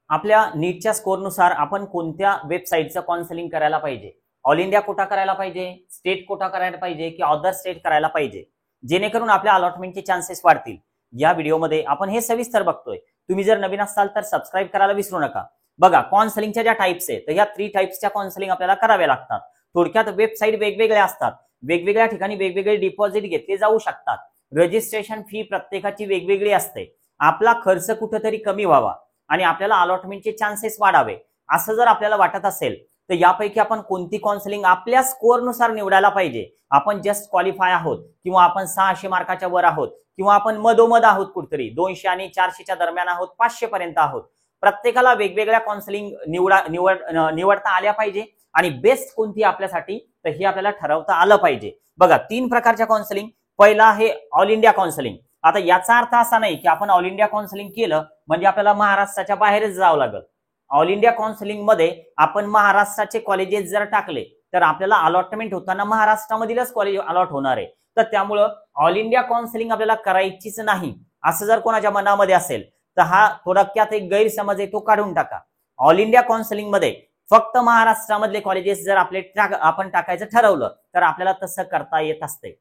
आपल्या नीटच्या स्कोरनुसार आपण कोणत्या वेबसाईटचं काउन्सिलिंग करायला पाहिजे? ऑल इंडिया कोटा करायला पाहिजे, स्टेट कोटा करायला पाहिजे की अदर स्टेट करायला पाहिजे, जेणेकरून आपल्या अलॉटमेंटचे चान्सेस वाढतील? या व्हिडिओमध्ये आपण हे सविस्तर बघतोय. तुम्ही जर नवीन असाल तर सबस्क्राईब करायला विसरू नका. बघा, काउन्सिलिंगच्या ज्या टाइप्स आहेत, तर ह्या 3 टाइप्सच्या काउन्सिलिंग आपल्याला कराव्या लागतात. थोडक्यात वेबसाईट वेगवेगळ्या असतात, वेगवेगळ्या ठिकाणी वेगवेगळे डिपॉझिट घेतले जाऊ शकतात, रजिस्ट्रेशन फी प्रत्येकाची वेगवेगळी असते. आपला खर्च कुठेतरी कमी व्हावा आणि आपल्याला अलॉटमेंटचे चान्सेस वाढावे असं जर आपल्याला वाटत असेल तर यापैकी आपण कोणती काउन्सिलिंग आपल्या स्कोअरनुसार निवडायला पाहिजे? आपण जस्ट क्वालिफाय आहोत किंवा आपण 600 मार्काच्या वर आहोत किंवा आपण मधोमध आहोत, कुठतरी 200 आणि 400च्या दरम्यान आहोत, 500 पर्यंत आहोत, प्रत्येकाला वेगवेगळ्या काउन्सिलिंग निवडता आल्या पाहिजे आणि बेस्ट कोणती आपल्यासाठी तर हे आपल्याला ठरवता आलं पाहिजे. बघा, 3 प्रकारच्या काउन्सिलिंग. पहिला आहे ऑल इंडिया काउन्सिलिंग. आता याचा अर्थ असा नाही की आपण ऑल इंडिया काउन्सिलिंग केलं म्हणजे आपल्याला महाराष्ट्राच्या बाहेरच जावं लागेल. ऑल इंडिया काउन्सिलिंग मध्ये आपण महाराष्ट्राचे कॉलेजेस जर टाकले तर आपल्याला अलॉटमेंट होताना महाराष्ट्रामधीलच कॉलेज अलॉट होणार आहे. तर त्यामुळं ऑल इंडिया काउन्सिलिंग आपल्याला करायचीच नाही असं जर कोणाच्या मनामध्ये असेल तर हा थोडक्यात एक गैरसमज आहे, तो काढून टाका. ऑल इंडिया काउन्सिलिंग मध्ये फक्त महाराष्ट्रामधले कॉलेजेस जर आपण टाकायचं ठरवलं तर आपल्याला तसं करता येत असते.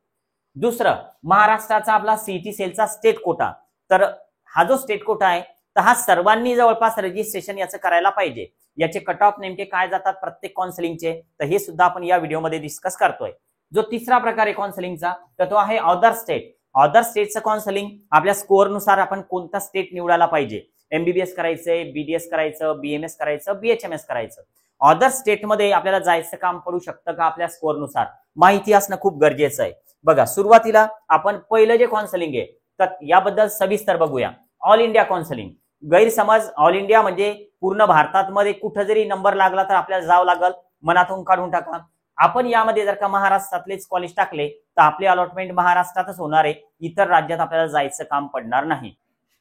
दुसरं, महाराष्ट्राचा आपला सीईटी सेलचा स्टेट कोटा. तर हा जो स्टेट कोटा आहे तर हा सर्वांनी जवळपास रजिस्ट्रेशन याचं करायला पाहिजे. याचे कट ऑफ नेमके काय जातात प्रत्येक काउन्सिलिंगचे तर हे सुद्धा आपण या व्हिडिओमध्ये डिस्कस करतोय. जो तिसरा प्रकार आहे काउन्सिलिंगचा तर तो आहे अदर स्टेट. अदर स्टेटचं काउन्सिलिंग आपल्या स्कोअरनुसार आपण कोणता स्टेट निवडायला पाहिजे. एमबीबीएस करायचंय, बीडीएस करायचं, बीएमएस करायचं, बीएचएमएस करायचं. अदर स्टेटमध्ये आपल्याला जायचं काम पडू शकतं का आपल्या स्कोअरनुसार माहिती असणं खूप गरजेचं आहे. बघा, सुरुवातीला आपण पहिलं जे काउन्सिलिंग आहे तर याबद्दल सविस्तर बघूया. All India counselling. गैरसमज, ऑल इंडिया म्हणजे पूर्ण भारतात मध्ये कुठं जरी नंबर लागला तर आपल्याला जावं लागल, मनातून काढून टाका. आपण यामध्ये जर का महाराष्ट्रातलेच कॉलेज टाकले तर आपले अलॉटमेंट महाराष्ट्रातच होणार आहे, इतर राज्यात आपल्याला जायचं काम पडणार नाही.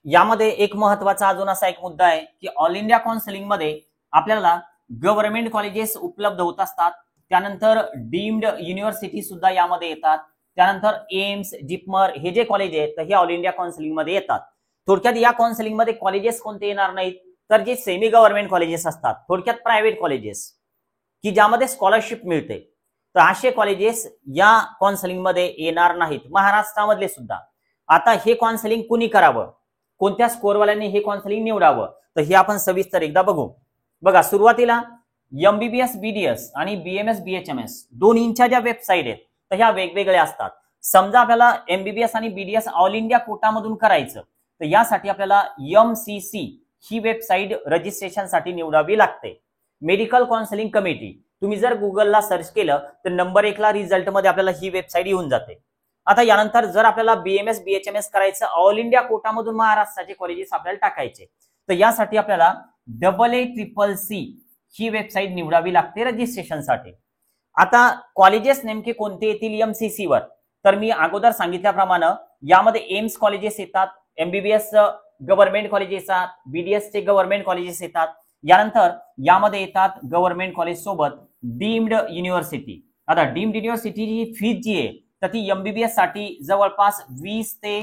यामध्ये एक महत्वाचा अजून असा एक मुद्दा आहे की ऑल इंडिया काउन्सिलिंग मध्ये आपल्याला गव्हर्नमेंट कॉलेजेस उपलब्ध होत असतात, त्यानंतर डीम्ड युनिव्हर्सिटी सुद्धा यामध्ये येतात, त्यानंतर एम्स, जिपमर हे जे कॉलेज आहेत तर हे ऑल इंडिया काउन्सिलिंग मध्ये येतात. थोडक्यात या काउन्सिलिंग मध्ये कॉलेजेस कोणते येणार नाहीत तर जे सेमी गव्हर्नमेंट कॉलेजेस असतात, थोडक्यात प्रायव्हेट कॉलेजेस की ज्यामध्ये स्कॉलरशिप मिळते, तर असे कॉलेजेस या काउन्सिलिंग मध्ये येणार नाहीत, महाराष्ट्रामधले सुद्धा. आता हे काउन्सिलिंग कुणी करावं, कोणत्या स्कोअरवाल्यांनी हे काउन्सिलिंग निवडावं तर हे आपण सविस्तर एकदा बघू. बघा, सुरुवातीला एमबीबीएस, बीडीएस आणि बीएमएस, बीएचएमएस दोन्हींच्या ज्या वेबसाईट आहेत तर ह्या वेगवेगळ्या असतात. समजा आपल्याला एमबीबीएस आणि बीडीएस ऑल इंडिया कोटामधून करायचं तर यासाठी आपल्याला एमसीसी ही वेबसाईट रजिस्ट्रेशनसाठी निवडावी लागते. Medical counselling committee. तुम्ही जर गुगलला सर्च केलं तर नंबर 1 ला रिझल्ट मध्ये आपल्याला ही वेबसाईट येऊन जाते. आता यानंतर जर आपल्याला बीएमएस, बीएचएमएस करायचं ऑल इंडिया कोटामधून महाराष्ट्राचे कॉलेजेस आपल्याला टाकायचे तर यासाठी आपल्याला AACCC ही वेबसाईट निवडावी लागते रजिस्ट्रेशनसाठी. आता कॉलेजेस नेमके कोणते येतील एमसीसी वर तर मी अगोदर सांगितल्याप्रमाणे यामध्ये एम्स कॉलेजेस येतात, एमबीबीएस गव्हर्नमेंट कॉलेजेस येतात, बीडीएस चे गव्हर्नमेंट कॉलेजेस येतात. यानंतर यामध्ये येतात गव्हर्नमेंट कॉलेज सोबत डीम्ड युनिव्हर्सिटी. आता डीम्ड युनिव्हर्सिटीची फी जी आहे तर ती एमबीबीएस साठी जवळपास 20 ते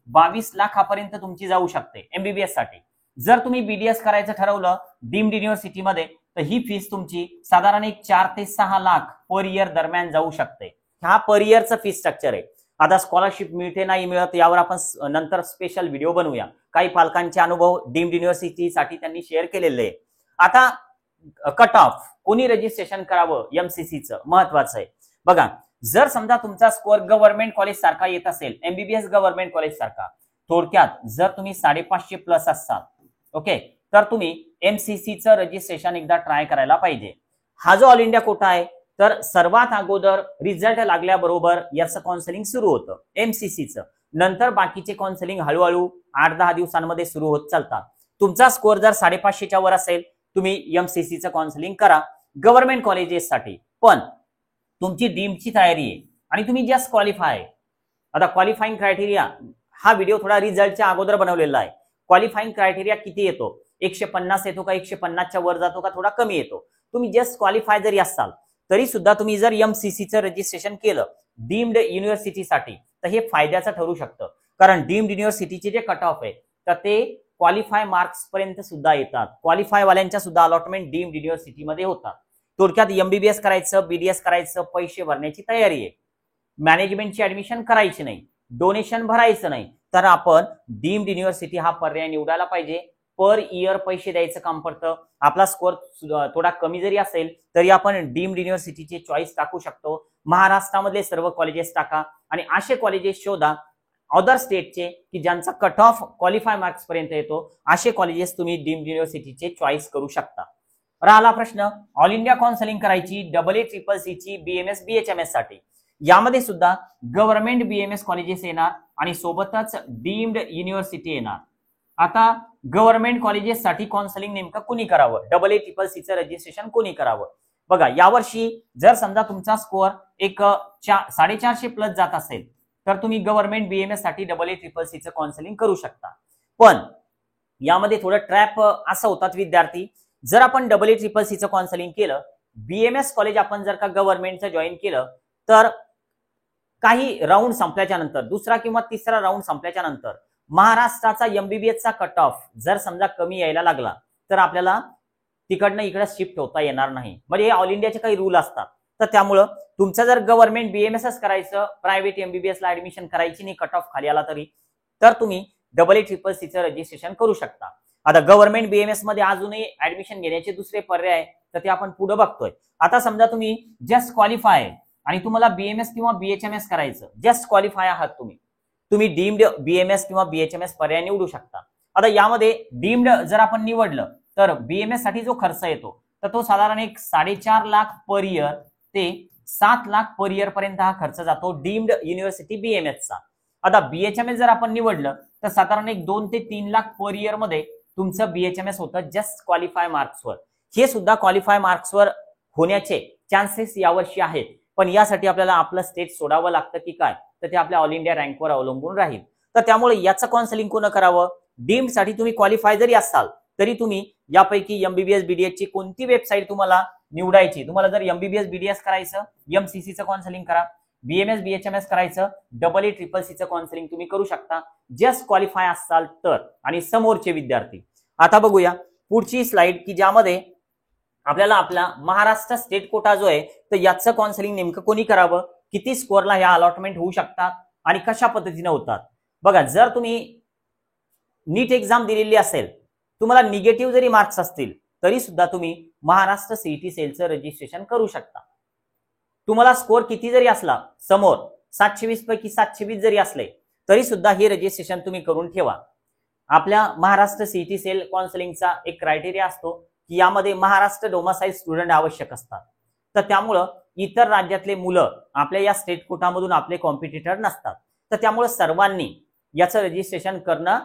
22 लाखापर्यंत तुमची जाऊ शकते एमबीबीएस साठी. जर तुम्ही बीडीएस करायचं ठरवलं डीम्ड युनिव्हर्सिटीमध्ये तर ही फीस तुमची साधारण 4 ते 6 लाख पर इयर दरम्यान जाऊ शकते. हा पर इयरचं फी स्ट्रक्चर आहे. आता स्कॉलरशिप मिळते नाही मिळत यावर आपण नंतर स्पेशल व्हिडिओ बनवूया. काही पालकांचे अनुभव डीम्ड युनिव्हर्सिटीसाठी त्यांनी शेअर केलेले आहे. आता कट ऑफ कोणी रजिस्ट्रेशन करावं एमसीसीचं महत्वाचं आहे. बघा, जर समजा तुमचा स्कोअर गव्हर्नमेंट कॉलेज सारखा येत असेल, एमबीबीएस गव्हर्नमेंट कॉलेज सारखा, थोडक्यात जर तुम्ही 550 प्लस असाल ओके तर तुम्ही एमसीसीचं रजिस्ट्रेशन एकदा ट्राय करायला पाहिजे. हा जो ऑल इंडिया कोटा आहे तर सर्वात अगोदर रिझल्ट लागल्याबरोबर याचं काउन्सिलिंग सुरू होतं एमसीसीचं. नंतर बाकीचे काउन्सिलिंग हळूहळू 8-10 दिवसांमध्ये सुरू होत चालतात. तुमचा स्कोअर जर 550च्या वर असेल तुम्ही एमसीसीचं काउन्सिलिंग करा गव्हर्नमेंट कॉलेजेससाठी. पण तुमची डीमची तयारी आहे आणि तुम्ही जस्ट क्वालिफाय. आता क्वालिफाईंग क्रायटेरिया हा व्हिडिओ थोडा रिझल्टच्या अगोदर बनवलेला आहे. क्वालिफाईंग क्रायटेरिया किती येतो, 150 येतो का, 150च्या वर जातो का, थोडा कमी येतो. तुम्ही जस्ट क्वालिफाय जरी असाल तरी सुद्धा तुम्ही जर एमसीसीचं रजिस्ट्रेशन केलं डीम्ड युनिव्हर्सिटीसाठी तर हे फायद्याचं ठरू शकतं. कारण डीम्ड युनिव्हर्सिटीचे जे कट ऑफ आहे तर ते क्वालिफाय मार्क्स पर्यंत सुद्धा येतात. क्वालिफाय वाल्यांच्या सुद्धा अलॉटमेंट डीम्ड युनिव्हर्सिटीमध्ये होतात. थोडक्यात एमबीबीएस करायचं, बीडीएस करायचं, पैसे भरण्याची तयारी आहे, मॅनेजमेंटची ऍडमिशन करायची नाही, डोनेशन भरायचं नाही, तर आपण डीम्ड युनिव्हर्सिटी हा पर्याय निवडायला पाहिजे. पर इयर पैसे द्यायचं काम पडतं. आपला स्कोअर थोडा कमी जरी असेल तरी आपण डीम्ड युनिव्हर्सिटीचे चॉईस टाकू शकतो. महाराष्ट्रामधले सर्व कॉलेजेस टाका आणि असे कॉलेजेस शोधा अदर स्टेटचे की ज्यांचा कट ऑफ क्वालिफाय मार्क्स पर्यंत येतो. असे कॉलेजेस तुम्ही डीम्ड युनिव्हर्सिटीचे चॉईस करू शकता. राहिला प्रश्न ऑल इंडिया काउन्सिलिंग करायची AA-CCC ची BMS BHMS साठी. यामध्ये सुद्धा गव्हर्नमेंट BMS कॉलेजेस येणार आणि सोबतच डीम्ड युनिव्हर्सिटी येणार. आता गव्हर्नमेंट कॉलेजेस साठी काउन्सिलिंग नेमकं कोणी करावं, AA-CCC चं रजिस्ट्रेशन कोणी करावं? बघा, यावर्षी जर समजा तुमचा स्कोअर एक 450 प्लस जात असेल तर तुम्ही गव्हर्नमेंट BMS साठी AA-CCC चं काउन्सिलिंग करू शकता. पण यामध्ये थोडं ट्रॅप असं होतात विद्यार्थी, जर आपण AA-CCC चं काउन्सिलिंग केलं, BMS कॉलेज आपण जर का गव्हर्नमेंटचं जॉईन केलं, तर काही राऊंड संपल्याच्या नंतर, दुसरा किंवा तिसरा राऊंड संपल्याच्या नंतर महाराष्ट्राचा MBBS चा कट ऑफ जर समजा कमी यायला लागला तर आपल्याला तिकडनं इकडे शिफ्ट होता येणार नाही. म्हणजे हे ऑल इंडियाचे काही रूल असतात. तर त्यामुळं तुमचं जर गव्हर्नमेंट BMSच करायचं, प्रायव्हेट MBBS ला ऍडमिशन करायची नाही कट ऑफ खाली आला तरी, तर तुम्ही AA-CCC चं रजिस्ट्रेशन करू शकता. आता गव्हर्नमेंट BMS मध्ये अजूनही ऍडमिशन घेण्याचे दुसरे पर्याय तर ते आपण पुढे बघतोय. आता समजा तुम्ही जस्ट क्वालिफाय आणि तुम्हाला BMS किंवा BHMS करायचं, जस्ट क्वालिफाय आहात तुम्ही डीम्ड BMS किंवा BHMS पर्याय निवडू शकता. आता यामध्ये डीम्ड जर आपण निवडलं तर BMS साठी जो खर्च येतो तर तो साधारण एक 4.5 लाख पर इयर ते 7 लाख पर इयर पर्यंत हा खर्च जातो डीम्ड युनिव्हर्सिटी BMS चा. आता BHMS जर आपण निवडलं तर साधारण एक 2 ते 3 लाख पर इयर मध्ये तुमचं BHMS होतं जस्ट क्वालिफाय मार्क्सवर. हे सुद्धा क्वालिफाय मार्क्सवर होण्याचे चान्सेस यावर्षी आहेत, पण यासाठी आपल्याला आपलं स्टेट सोडावं लागतं की काय, तर ते आपल्या ऑल इंडिया रँकवर अवलंबून राहील. तर त्यामुळे याचं काउन्सिलिंग कोण करावं? डीम्ड साठी तुम्ही क्वालिफाय जरी असाल तरी तुम्ही यापैकी MBBS BDS ची कोणती वेबसाईट तुम्हाला निवडायची. तुम्हाला जर MBBS BDS करायचं, MCC चं काउन्सिलिंग करा. BMS BHMS करायचं, AA-CCC चं काउन्सिलिंग तुम्ही करू शकता जस्ट क्वालिफाय असाल तर. आणि समोरचे विद्यार्थी, आता बघूया पुढची स्लाइड की ज्यामध्ये आपल्याला आपला महाराष्ट्र स्टेट कोटा जो आहे तर याचं काउन्सिलिंग नेमकं कोणी करावं, किती स्कोअरला ह्या अलॉटमेंट होऊ शकतात आणि कशा पद्धतीने होतात. बघा, जर तुम्ही नीट एक्झाम दिलेली असेल, तुम्हाला निगेटिव्ह जरी मार्क्स असतील तरी सुद्धा तुम्ही महाराष्ट्र CET सेलचं रजिस्ट्रेशन करू शकता. तुम्हाला स्कोअर किती जरी असला, समोर 720 पैकी 720 जरी असले तरी सुद्धा हे रजिस्ट्रेशन तुम्ही करून ठेवा. आपल्या महाराष्ट्र CET सेल काउन्सिलिंगचा एक क्रायटेरिया असतो की यामध्ये महाराष्ट्र डोमासाईल स्टुडंट आवश्यक असतात. तर त्यामुळं इतर राज्यातले मुलं आपल्या या स्टेट कोटामधून आपले कॉम्पिटिटर नसतात. तर त्यामुळे सर्वांनी याचं रजिस्ट्रेशन करणं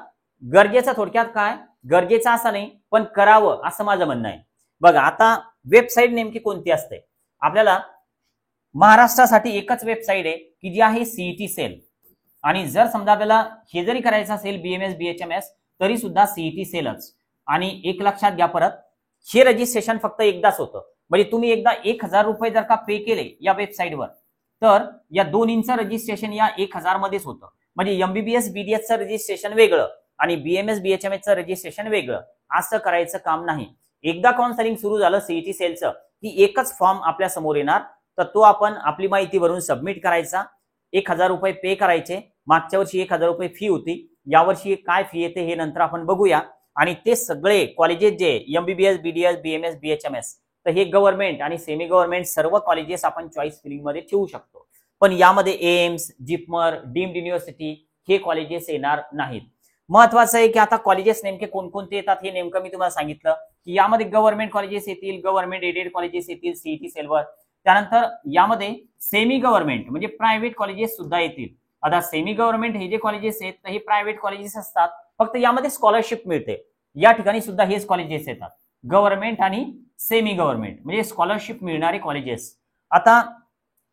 गरजेचं. थोडक्यात काय गरजेचं असं नाही, पण करावं असं माझं म्हणणं आहे. बघा, आता वेबसाईट नेमकी कोणती असते? आपल्याला महाराष्ट्रासाठी एकच वेबसाईट आहे की जी आहे CET सेल. आणि जर समजा आपल्याला हे जरी करायचं असेल BMS BHMS तरी सुद्धा CET सेलच. आणि एक लक्षात घ्या, परत हे रजिस्ट्रेशन फक्त एकदाच होतं. म्हणजे तुम्ही एकदा 1000 रुपये जर का पे केले या वेबसाईटवर तर या दोन्हींचं रजिस्ट्रेशन या 1000 मध्येच होतं. म्हणजे MBBS BDS चं रजिस्ट्रेशन वेगळं आणि BMS BHMS चं रजिस्ट्रेशन वेगळं असं करायचं काम नाही. एकदा काउन्सिलिंग सुरू झालं CET सेलचं की एकच फॉर्म आपल्या समोर येणार, तर तो आपण आपली माहिती भरून सबमिट करायचा. 1000 रुपये पे करायचे. मागच्या वर्षी 1000 रुपये फी होती, यावर्षी काय फी येते हे नंतर आपण बघूया. आणि ते सगळे कॉलेजेस जे MBBS BDS BMS BHMS तर हे गव्हर्नमेंट आणि सेमी गव्हर्नमेंट सर्व कॉलेजेस आपण चॉईस फिलिंग मध्ये ठेवू शकतो. पण यामध्ये एम्स, जिपमर, डीम्ड युनिव्हर्सिटी हे कॉलेजेस येणार नाहीत. महत्वाचं आहे की आता कॉलेजेस नेमके कोणकोणते येतात हे नेमकं मी तुम्हाला सांगितलं की यामध्ये गव्हर्नमेंट कॉलेजेस येतील, गव्हर्नमेंट एडेड कॉलेजेस येतील CET सेलवर. त्यानंतर यामध्ये सेमी गव्हर्नमेंट म्हणजे प्रायव्हेट कॉलेजेस सुद्धा येतील. आता सेमी गव्हर्नमेंट हे जे कॉलेजेस आहेत तर हे प्रायव्हेट कॉलेजेस असतात, फक्त यामध्ये स्कॉलरशिप मिळते. या ठिकाणी सुद्धा हेच कॉलेजेस येतात, गव्हर्नमेंट आणि सेमी गव्हर्नमेंट म्हणजे स्कॉलरशिप मिळणारे कॉलेजेस. आता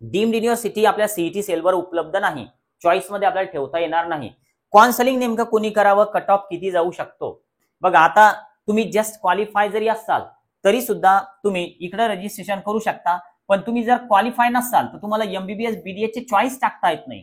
डीम्ड युनिव्हर्सिटी आपल्या CET सेलवर उपलब्ध नाही, चॉईस मध्ये आपल्याला ठेवता येणार नाही. काउन्सिलिंग नेमकं कोणी करावं, कट ऑफ किती जाऊ शकतो? बघा, आता तुम्ही जस्ट क्वालिफाय जरी असाल तरी सुद्धा तुम्ही इकडे रजिस्ट्रेशन करू शकता. पण तुम्ही जर क्वालिफाय नसाल तर तुम्हाला MBBS BDS चे चॉईस टाकता येत नाही.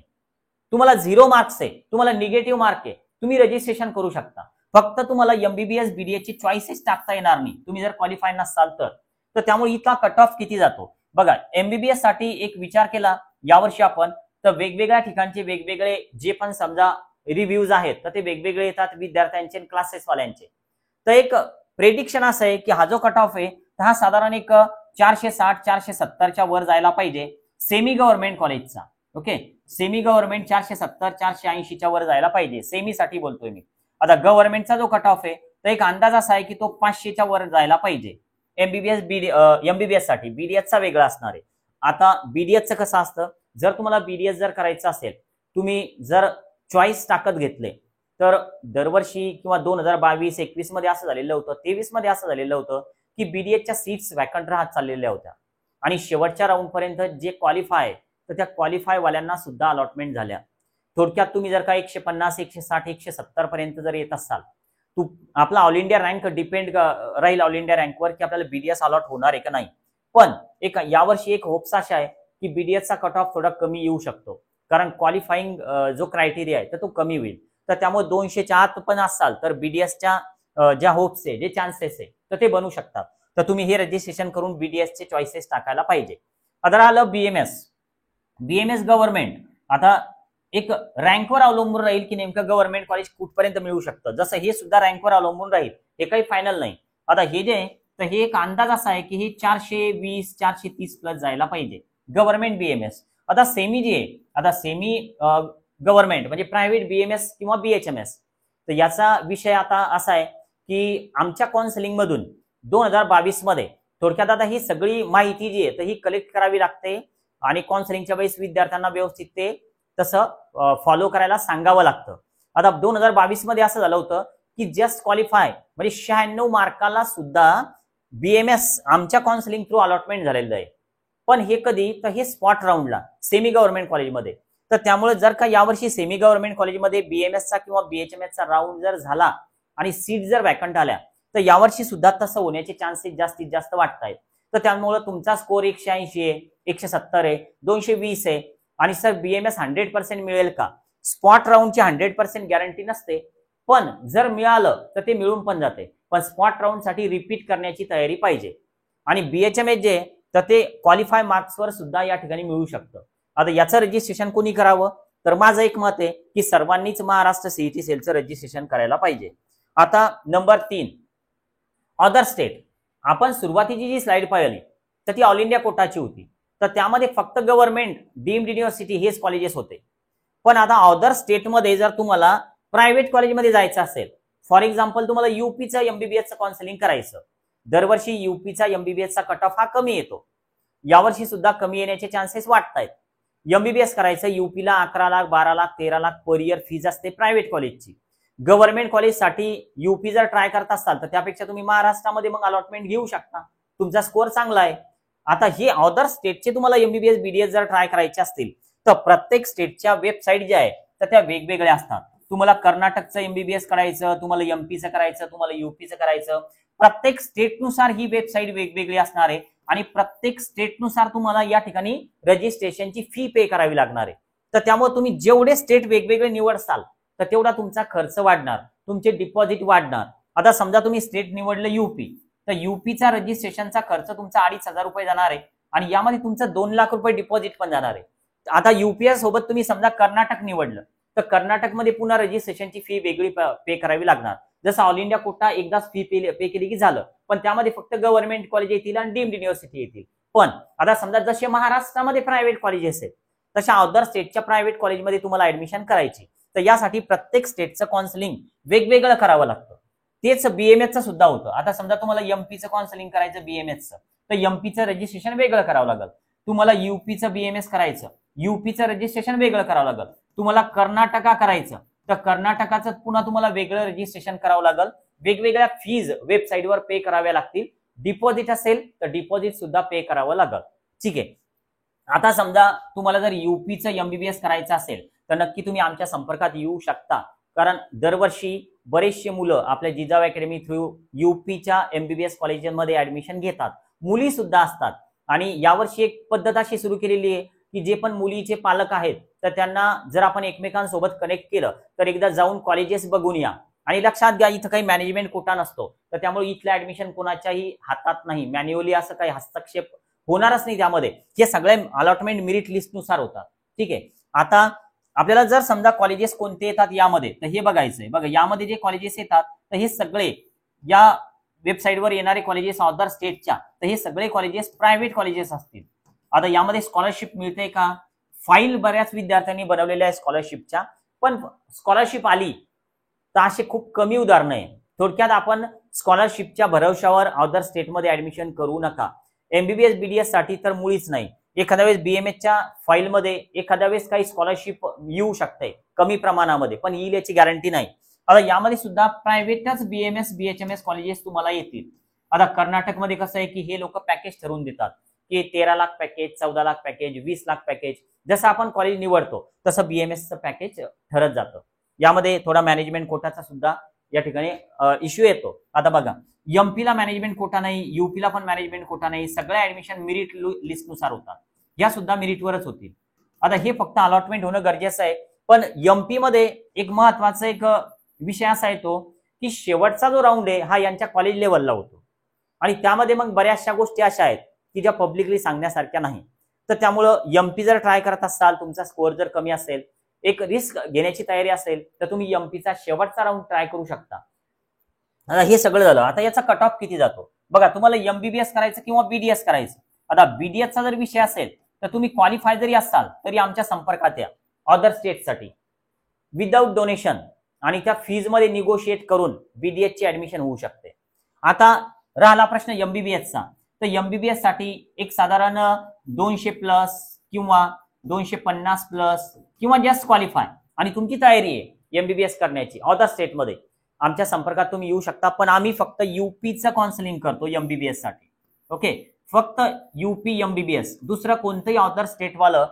तुम्हाला 0 मार्क्स आहे, तुम्हाला निगेटिव्ह मार्क आहे, तुम्ही रजिस्ट्रेशन करू शकता. फक्त तुम्हाला एमबीबीएस बीडीएस ची चॉईसेस टाकता येणार नाही तुम्ही जर क्वालिफाय नसाल तर त्यामुळे इथला कट ऑफ किती जातो बघा. एमबीबीएस साठी एक विचार केला यावर्षी आपण तर वेगवेगळ्या ठिकाणचे वेगवेगळे जे पण समजा रिव्ह्यूज आहेत तर ते वेगवेगळे येतात विद्यार्थ्यांचे क्लासेस वाल्यांचे. तर एक प्रेडिक्शन असं आहे की हा जो कट ऑफ आहे तर हा साधारण एक 460-470च्या वर जायला पाहिजे सेमी गव्हर्नमेंट कॉलेजचा. ओके, सेमी गव्हर्नमेंट 470-480च्या वर जायला पाहिजे सेमी साठी बोलतोय मी. आता गव्हर्नमेंटचा जो कट ऑफ आहे तर एक अंदाज असा आहे की तो 500च्या वर जायला पाहिजे एमबीबीएस साठी. बीडीएसचा वेगळा असणार आहे. आता बीडीएसचं कसं असतं जर तुम्हाला बीडीएस जर करायचं असेल तुम्ही जर चॉईस टाकत घेतले तर दरवर्षी किंवा 2022-21 मध्ये असं झालेलं होतं 23 मध्ये असं झालेलं होतं की बीडीएसच्या सीट्स वॅकंट राहत चाललेल्या होत्या आणि शेवटच्या राऊंड पर्यंत जे क्वालिफाय तर त्या क्वालिफाय वाल्यांना सुद्धा अलॉटमेंट झाल्या. थोडक्यात तुम्ही जर का 150, 160, 170 पर्यंत जर येत असाल आपला ऑल इंडिया रँक डिपेंड राहील ऑल इंडिया रँकवर की आपल्याला बीडीएस अलॉट होणार आहे का नाही. पण एक यावर्षी एक होप्स अशा आहे की बीडीएसचा कट ऑफ थोडा कमी येऊ शकतो कारण क्वालिफाईंग जो क्रायटेरिया आहे तर तो कमी होईल. तर त्यामुळे 200च्या आत पण असाल तर बीडीएसच्या ज्या होप्स आहे जे चान्सेस आहे तर ते बनू शकतात. तर तुम्ही हे रजिस्ट्रेशन करून बीडीएसचे चॉईसेस टाकायला पाहिजे. आता आलं बीएमएस गव्हर्नमेंट. आता एक रँकवर अवलंबून राहील की नेमकं गव्हर्नमेंट कॉलेज कुठपर्यंत मिळू शकतं. जसं हे सुद्धा रँकवर अवलंबून राहील हे काही फायनल नाही. आता हे जे तर हे एक अंदाज असा आहे की हे 420-430 प्लस जायला पाहिजे गव्हर्नमेंट बीएमएस. आता सेमी जे आहे आता सेमी गव्हर्नमेंट म्हणजे प्रायव्हेट बीएमएस किंवा बीएचएमएस तर याचा विषय आता असा आहे की आमच्या काउन्सिलिंग मधून 2022 मध्ये थोडक्यात आता ही सगळी माहिती जी आहे तर ही कलेक्ट करावी लागते आणि काउन्सिलिंगच्या वेळेस विद्यार्थ्यांना व्यवस्थित ते तसं फॉलो करायला सांगावं लागतं. आता 2022 मध्ये असं झालं होतं की जस्ट क्वालिफाय म्हणजे 96 मार्काला सुद्धा बीएमएस आमच्या काउन्सिलिंग थ्रू अलॉटमेंट झालेलं आहे. पण हे कधी तर हे स्पॉट राऊंडला सेमी गव्हर्नमेंट कॉलेजमध्ये. तर त्यामुळे जर का यावर्षी सेमी गव्हर्नमेंट कॉलेजमध्ये बीएमएसचा किंवा बीएचएमएसचा राऊंड जर झाला आणि सीट जर वॅकंट आल्या तर यावर्षी सुद्धा तसं होण्याचे चान्सेस जास्तीत जास्त वाटत आहेत. तर त्यामुळे तुमचा स्कोर 180 आहे 170 आहे 220 आहे आणि सर बीएमएस 100% मिळेल का. स्पॉट राऊंडची 100% गॅरंटी नसते पण जर मिळालं तर ते मिळून पण जाते. पण स्पॉट राऊंड साठी रिपीट करण्याची तयारी पाहिजे आणि बीएचएमएस जे तर ते क्वालिफाय मार्क्सवर सुद्धा या ठिकाणी मिळू शकतं. आता याचं रजिस्ट्रेशन कोणी करावं तर माझं एक मत आहे की सर्वांनीच महाराष्ट्र सीईटी सेलचं रजिस्ट्रेशन करायला पाहिजे. आता नंबर 3 अदर स्टेट. आपण सुरुवातीची जी स्लाइड पाहिली तर ती ऑल इंडिया कोटाची होती तर त्यामध्ये फक्त गव्हर्नमेंट डीम्ड युनिव्हर्सिटी हेच कॉलेजेस होते. पण आता अदर स्टेटमध्ये जर तुम्हाला प्रायव्हेट कॉलेजमध्ये जायचं असेल फॉर एक्झाम्पल तुम्हाला युपीचं एमबीबीएसचं काउन्सिलिंग करायचं दरवर्षी युपीचा एमबीबीएसचा कट ऑफ हा कमी येतो. यावर्षी सुद्धा कमी येण्याचे चान्सेस वाटत आहेत. एमबीबीएस करायचं युपीला 11 lakh 12 lakh 13 lakh per year fees असते प्रायव्हेट कॉलेजची. गव्हर्नमेंट कॉलेजसाठी युपी जर ट्राय करत असाल तर त्यापेक्षा तुम्ही महाराष्ट्रामध्ये मग अलॉटमेंट घेऊ शकता तुमचा स्कोअर चांगला आहे. आता हे अदर स्टेटचे तुम्हाला एमबीबीएस बीडीएस जर ट्राय करायचे असतील तर प्रत्येक स्टेटच्या वेबसाईट ज्या आहे तर त्या वेगवेगळ्या असतात. तुम्हाला कर्नाटकचं एमबीबीएस करायचं तुम्हाला एमपीचं करायचं तुम्हाला युपीचं करायचं प्रत्येक स्टेटनुसार ही वेबसाईट वेगवेगळी असणार आहे आणि प्रत्येक स्टेटनुसार तुम्हाला या ठिकाणी रजिस्ट्रेशनची फी पे करावी लागणार आहे. तर त्यामुळे तुम्ही जेवढे स्टेट वेगवेगळे निवडसाल तर तेवढा तुमचा खर्च वाढणार तुमचे डिपॉझिट वाढणार. आता समजा तुम्ही स्टेट निवडलं युपी तर युपीचा रजिस्ट्रेशनचा खर्च तुमचा 2,500 रुपये जाणार आहे आणि यामध्ये तुमचं 2 लाख रुपये डिपॉझिट पण जाणार आहे. आता युपीएस सोबत तुम्ही समजा कर्नाटक निवडलं तर कर्नाटकमध्ये पुन्हा रजिस्ट्रेशनची फी वेगळी पे करावी लागणार. जसं ऑल इंडिया कोटा एकदाच फी पे केली की झालं पण त्यामध्ये फक्त गव्हर्नमेंट कॉलेज येतील आणि डीम्ड युनिव्हर्सिटी येतील. पण आता समजा जसे महाराष्ट्रामध्ये प्रायव्हेट कॉलेजेस आहेत तशा अदर स्टेटच्या प्रायव्हेट कॉलेजमध्ये तुम्हाला ऍडमिशन करायची तर यासाठी प्रत्येक स्टेटचं काउन्सिलिंग वेगवेगळं करावं लागतं. तेच बीएमएसचं सुद्धा होतं. आता समजा तुम्हाला एमपीचं काउन्सिलिंग करायचं बीएमएसचं तर एमपीचं रजिस्ट्रेशन वेगळं करावं लागेल. तुम्हाला युपीचं बीएमएस करायचं युपीचं रजिस्ट्रेशन वेगळं करावं लागेल. तुम्हाला कर्नाटका करायचं तर कर्नाटकाचं पुन्हा तुम्हाला वेगळं रजिस्ट्रेशन करावं लागेल. वेगवेगळ्या फीज वेबसाईटवर पे कराव्या लागतील. डिपॉझिट असेल तर डिपॉझिट सुद्धा पे करावं लागेल. ठीक आहे. आता समजा तुम्हाला जर युपीचं एमबीबीएस करायचं असेल तर नक्की तुम्ही आमच्या संपर्कात येऊ शकता कारण दरवर्षी बरेचसे मुलं आपल्या जिजाऊ अकॅडमी थ्रू युपीच्या एमबीबीएस कॉलेजमध्ये ऍडमिशन घेतात. मुली सुद्धा असतात आणि यावर्षी एक पद्धत अशी सुरू केलेली आहे की जे पण मुलीचे पालक आहेत तर त्यांना जर आपण एकमेकांसोबत कनेक्ट केलं तर एकदा जाऊन कॉलेजेस बघून या आणि लक्षात घ्या इथं काही मॅनेजमेंट कोटा नसतो, तर त्यामुळे इथलं ऍडमिशन कोणाच्याही हातात नाही, मॅन्युअली असं काही हस्तक्षेप होणारच नाही त्यामध्ये. हे सगळे अलॉटमेंट मेरिट लिस्टनुसार होतात. ठीक आहे. आता आपल्याला जर समजा कॉलेजेस कोणते येतात यामध्ये, तर हे बघायचंय. बघा यामध्ये जे कॉलेजेस येतात तर हे सगळे या वेबसाईटवर येणारे कॉलेजेस अदर स्टेटच्या, तर हे सगळे कॉलेजेस प्रायव्हेट कॉलेजेस असतील. आता यामध्ये स्कॉलरशिप मिळते का? फाईल बऱ्याच विद्यार्थ्यांनी बनवलेल्या आहे स्कॉलरशिपच्या, पण स्कॉलरशिप आली तर असे खूप कमी उदाहरणं आहे. थोडक्यात आपण स्कॉलरशिपच्या भरवशावर अदर स्टेटमध्ये ऍडमिशन करू नका. एमबीबीएस बीडीएस साठी तर मुळीच नाही. एखाद्या वेळेस बीएमएसच्या फाईलमध्ये एखाद्या वेळेस काही स्कॉलरशिप येऊ शकते कमी प्रमाणामध्ये, पण येईल याची गॅरंटी नाही. आता यामध्ये सुद्धा प्रायव्हेटच बीएमएस बीएचएमएस कॉलेजेस तुम्हाला येतील. आता कर्नाटकमध्ये कसं आहे की हे लोक पॅकेज ठरवून देतात की 13 lakh package, 14 lakh package, 20 lakh package. जसं आपण कॉलेज निवडतो तसं बीएमएसचं पॅकेज ठरत जातं. यामध्ये थोडा मॅनेजमेंट कोटाचा सुद्धा या ठिकाणी इश्यू येतो. आता बघा एमपीला मॅनेजमेंट कोटा नाही, यूपीला पण मॅनेजमेंट कोटा नाही. सगळ्या ऍडमिशन मेरिट लिस्टनुसार होतात. या सुद्धा मेरिटवरच होतील. आता हे फक्त अलॉटमेंट होणं गरजेचं आहे. पण एमपी मध्ये एक महत्वाचा एक विषय असा येतो की शेवटचा जो राऊंड आहे हा यांच्या कॉलेज लेवलला होतो, आणि त्यामध्ये मग बऱ्याचशा गोष्टी अशा आहेत की ज्या पब्लिकली सांगण्यासारख्या नाही. तर त्यामुळं एमपी जर ट्राय करत असाल, तुमचा स्कोअर जर कमी असेल, एक रिस्क घेण्याची तयारी असेल, तर तुम्ही एमपीचा शेवटचा राऊंड ट्राय करू शकता. आता हे सगळं झालं. आता याचा कट ऑफ किती जातो बघा. तुम्हाला एमबीबीएस करायचं किंवा बीडीएस करायचं. आता बीडीएसचा जर विषय असेल तर तुम्ही क्वालिफाय जरी असाल तरी आमच्या संपर्कात या अदर स्टेटसाठी विदाऊट डोनेशन, आणि त्या फीज मध्ये निगोशिएट करून बीडीएस ची ऍडमिशन होऊ शकते. आता राहिला प्रश्न एमबीबीएसचा, तर एमबीबीएस साठी एक साधारण 200 प्लस किंवा 250 प्लस किंवा जस्ट क्वालिफाय आणि तुमची तयारी आहे एमबीबीएस करण्याची अदर स्टेटमध्ये, आमच्या संपर्कात तुम्ही येऊ शकता. पण आम्ही फक्त यूपीचं काउन्सिलिंग करतो एमबीबीएस साठी. ओके, फक्त यूपी एमबीबीएस, दुसरं कोणतंही अदर स्टेटवालं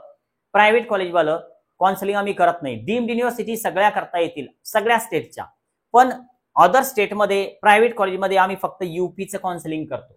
प्रायव्हेट कॉलेजवालं काउन्सिलिंग आम्ही करत नाही. डीम्ड युनिव्हर्सिटी सगळ्या करता येतील सगळ्या स्टेटच्या, पण अदर स्टेटमध्ये प्रायव्हेट कॉलेजमध्ये आम्ही फक्त यूपीचं काउन्सिलिंग करतो.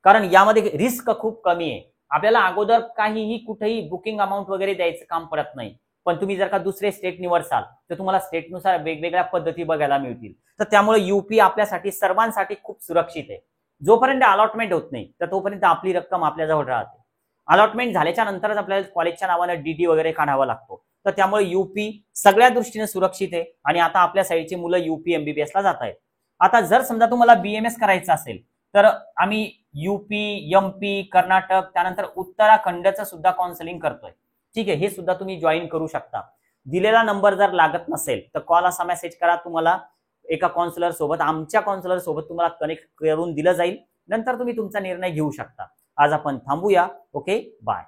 कारण यामध्ये रिस्क खूप कमी आहे. आपल्याला अगोदर काहीही कुठेही बुकिंग अमाऊंट वगैरे द्यायचं काम पडत नाही. पण तुम्ही जर का दुसरे स्टेट निवडसाल तर तुम्हाला स्टेटनुसार वेगवेगळ्या पद्धती बघायला मिळतील. तर त्यामुळे यूपी आपल्यासाठी सर्वांसाठी खूप सुरक्षित आहे. जोपर्यंत अलॉटमेंट होत नाही तर तोपर्यंत आपली रक्कम आपल्याजवळ राहते. अलॉटमेंट झाल्याच्या नंतरच आपल्याला कॉलेजच्या नावानं डीडी वगैरे काढावा लागतो. तर त्यामुळे यूपी सगळ्या दृष्टीने सुरक्षित आहे आणि आता आपल्या साईडची मुलं यूपी एमबीबीएसला जात आहेत. आता जर समजा तुम्हाला बीएमएस करायचं असेल तर आम्ही यूपी, एमपी, कर्नाटक, त्यानंतर उत्तराखंडचं सुद्धा काउन्सिलिंग करतोय. ठीक आहे, हे सुद्धा तुम्ही जॉईन करू शकता. दिलेला नंबर जर लागत नसेल तर कॉल असा मेसेज करा, तुम्हाला एका काउन्सिलर सोबत, आमच्या काउन्सिलर सोबत तुम्हाला कनेक्ट करून दिलं जाईल. नंतर तुम्ही तुमचा निर्णय घेऊ शकता. आज आपण थांबूया. Okay, bye.